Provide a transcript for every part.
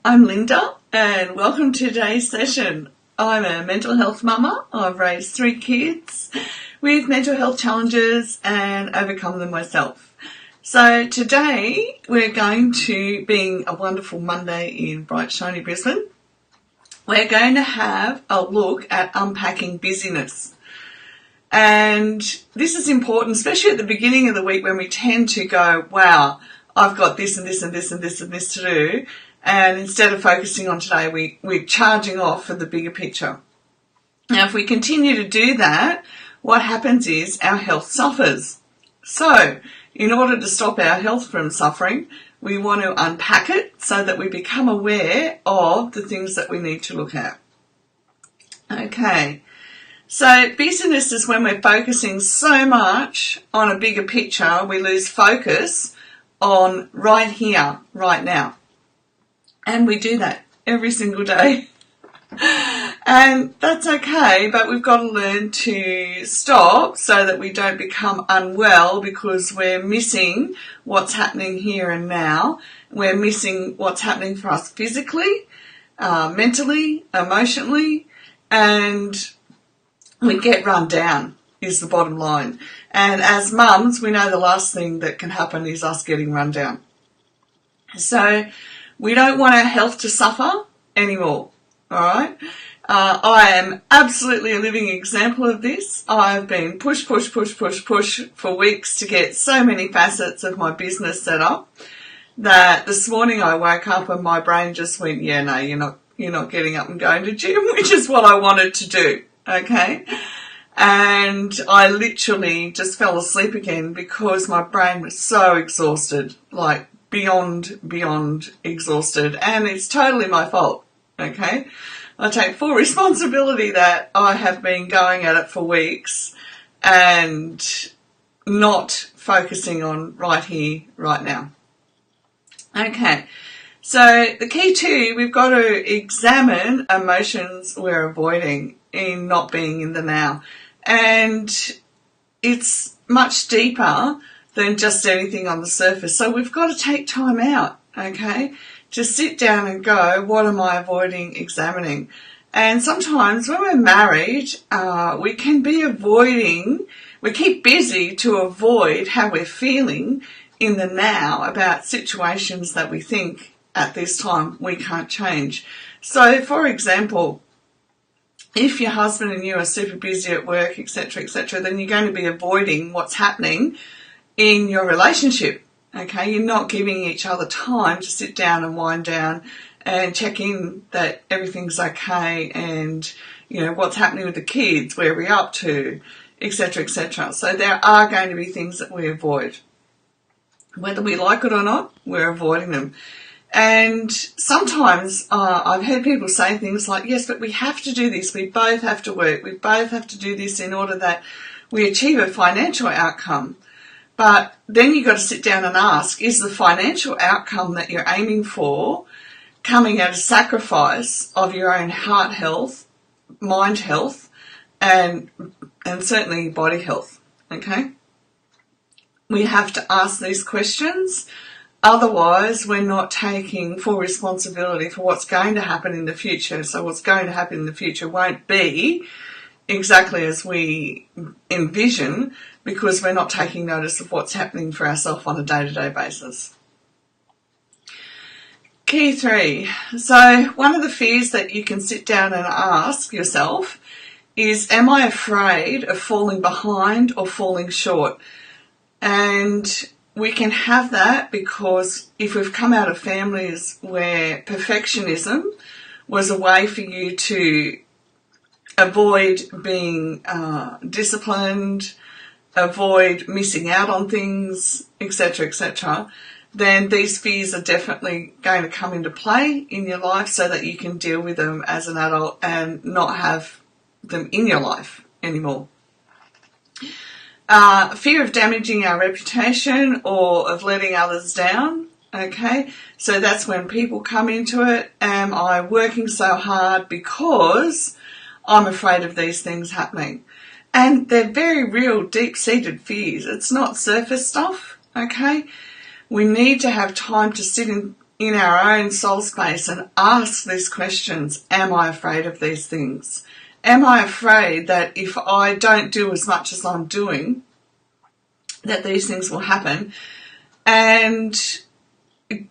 I'm Linda and welcome to today's session. I'm a mental health mama. I've raised 3 kids with mental health challenges and overcome them myself. So today we're going to, being a wonderful Monday in bright shiny Brisbane, we're going to have a look at unpacking busyness. And this is important, especially at the beginning of the week when we tend to go, wow, I've got this and this and this and this and this to do. And instead of focusing on today, we're charging off for the bigger picture. Now, if we continue to do that, what happens is our health suffers. So, in order to stop our health from suffering, we want to unpack it so that we become aware of the things that we need to look at. Okay, so busyness is when we're focusing so much on a bigger picture, we lose focus on right here, right now. And we do that every single day. And that's okay, but we've got to learn to stop so that we don't become unwell because we're missing what's happening here and now. We're missing what's happening for us physically, mentally, emotionally, and we get run down is the bottom line. And as mums, we know the last thing that can happen is us getting run down. So we don't want our health to suffer anymore, all right? I am absolutely a living example of this. I've been push for weeks to get so many facets of my business set up that this morning I woke up and my brain just went, yeah, no, you're not getting up and going to gym, which is what I wanted to do, okay? And I literally just fell asleep again because my brain was so exhausted, like beyond exhausted, and it's totally my fault, okay? I take full responsibility that I have been going at it for weeks and not focusing on right here, right now. Okay, so the key too, we've got to examine emotions we're avoiding in not being in the now. And it's much deeper than just anything on the surface. So we've got to take time out, okay, to sit down and go, what am I avoiding examining? And sometimes when we're married, we can be avoiding, we keep busy to avoid how we're feeling in the now about situations that we think at this time we can't change. So, for example, if your husband and you are super busy at work, etc., then you're going to be avoiding what's happening in your relationship, okay? You're not giving each other time to sit down and wind down and check in that everything's okay and, what's happening with the kids, where we're up to, etc., So there are going to be things that we avoid. Whether we like it or not, we're avoiding them. And sometimes I've heard people say things like, yes, but we have to do this. We both have to work. We both have to do this in order that we achieve a financial outcome. But then you've got to sit down and ask, is the financial outcome that you're aiming for coming at a sacrifice of your own heart health, mind health, and certainly body health, okay? We have to ask these questions. Otherwise, we're not taking full responsibility for what's going to happen in the future. So what's going to happen in the future won't be exactly as we envision because we're not taking notice of what's happening for ourselves on a day-to-day basis. Key 3. So one of the fears that you can sit down and ask yourself is, am I afraid of falling behind or falling short? And we can have that because if we've come out of families where perfectionism was a way for you to avoid being disciplined, avoid missing out on things, etc., then these fears are definitely going to come into play in your life so that you can deal with them as an adult and not have them in your life anymore. Fear of damaging our reputation or of letting others down, okay? So that's when people come into it. Am I working so hard because I'm afraid of these things happening? And they're very real, deep-seated fears. It's not surface stuff, okay? We need to have time to sit in our own soul space and ask these questions. Am I afraid of these things? Am I afraid that if I don't do as much as I'm doing, that these things will happen? And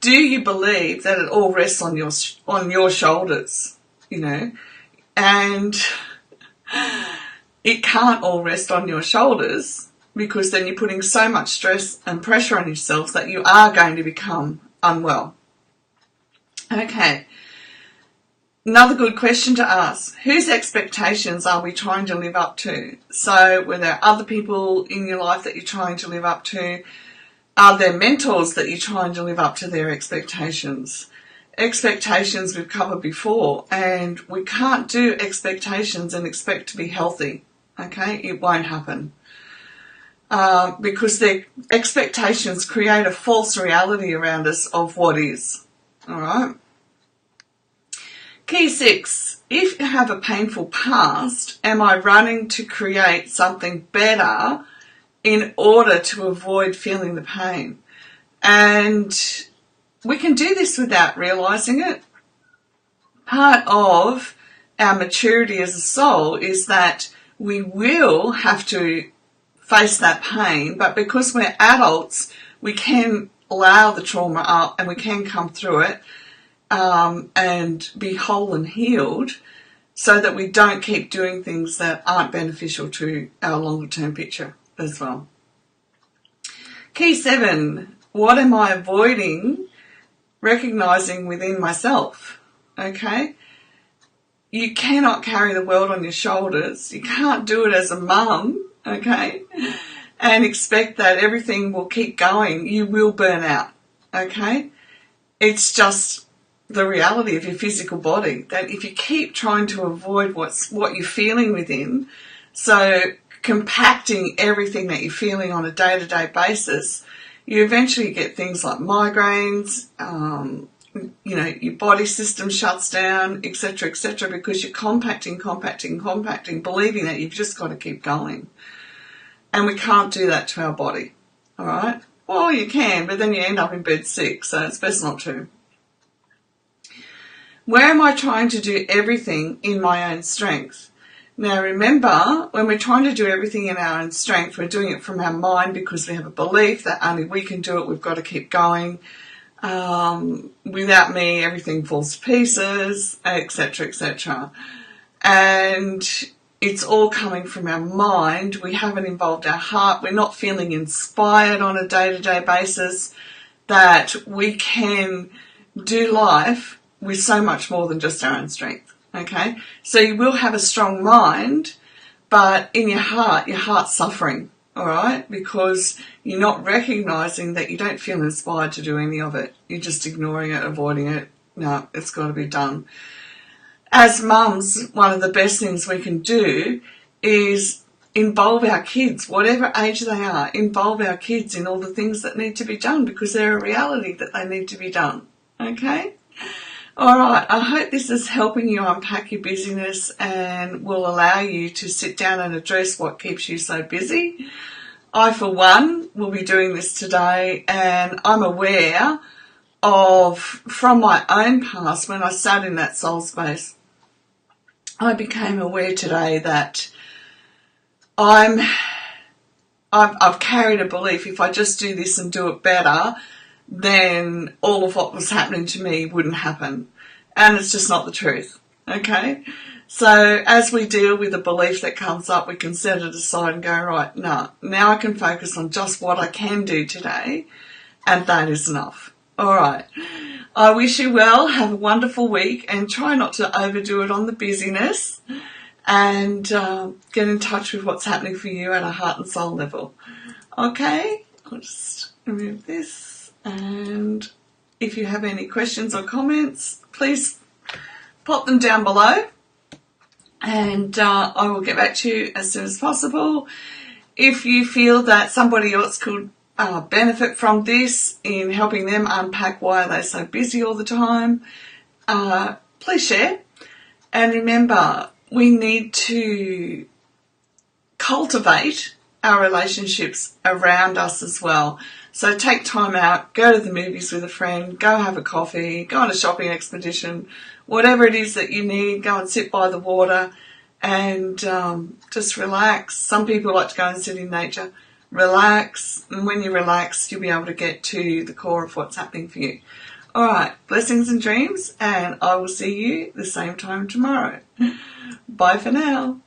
do you believe that it all rests on your shoulders, you know? And it can't all rest on your shoulders, because then you're putting so much stress and pressure on yourself that you are going to become unwell. Okay. Another good question to ask: whose expectations are we trying to live up to? So were there other people in your life that you're trying to live up to? Are there mentors that you're trying to live up to their expectations? Expectations we've covered before, and we can't do expectations and expect to be healthy. Okay, it won't happen. Because their expectations create a false reality around us of what is. All right. Key 6, if you have a painful past, am I running to create something better in order to avoid feeling the pain? And we can do this without realising it. Part of our maturity as a soul is that we will have to face that pain, but because we're adults, we can allow the trauma up and we can come through it and be whole and healed, so that we don't keep doing things that aren't beneficial to our longer term picture as well. Key 7, what am I avoiding recognising within myself? Okay, you cannot carry the world on your shoulders. You can't do it as a mum, okay, and expect that everything will keep going. You will burn out, okay? It's just the reality of your physical body, that if you keep trying to avoid what you're feeling within, so compacting everything that you're feeling on a day-to-day basis, you eventually get things like migraines, your body system shuts down, etc., because you're compacting, believing that you've just got to keep going. And we can't do that to our body, all right? Well, you can, but then you end up in bed sick, so it's best not to. Where am I trying to do everything in my own strength? Now remember, when we're trying to do everything in our own strength, we're doing it from our mind because we have a belief that only we can do it, we've got to keep going. Without me, everything falls to pieces, etc. And it's all coming from our mind. We haven't involved our heart. We're not feeling inspired on a day-to-day basis that we can do life with so much more than just our own strength, okay? So you will have a strong mind, but in your heart's suffering, all right? Because you're not recognising that you don't feel inspired to do any of it. You're just ignoring it, avoiding it. No, it's got to be done. As mums, one of the best things we can do is involve our kids, whatever age they are, involve our kids in all the things that need to be done, because they're a reality that they need to be done, okay? All right, I hope this is helping you unpack your busyness and will allow you to sit down and address what keeps you so busy. I, for one, will be doing this today, and I'm aware of, from my own past, when I sat in that soul space, I became aware today that I've carried a belief, if I just do this and do it better, then all of what was happening to me wouldn't happen. And it's just not the truth, okay? So as we deal with a belief that comes up, we can set it aside and go, right, no, now I can focus on just what I can do today, and that is enough. All right. I wish you well, have a wonderful week, and try not to overdo it on the busyness, and get in touch with what's happening for you at a heart and soul level. Okay, I'll just remove this. And if you have any questions or comments, please pop them down below, and I will get back to you as soon as possible. If you feel that somebody else could benefit from this in helping them unpack why they're so busy all the time, please share. And remember, we need to cultivate our relationships around us as well. So take time out, go to the movies with a friend, go have a coffee, go on a shopping expedition, whatever it is that you need, go and sit by the water and just relax. Some people like to go and sit in nature. Relax, and when you relax, you'll be able to get to the core of what's happening for you. All right, blessings and dreams, and I will see you the same time tomorrow. Bye for now.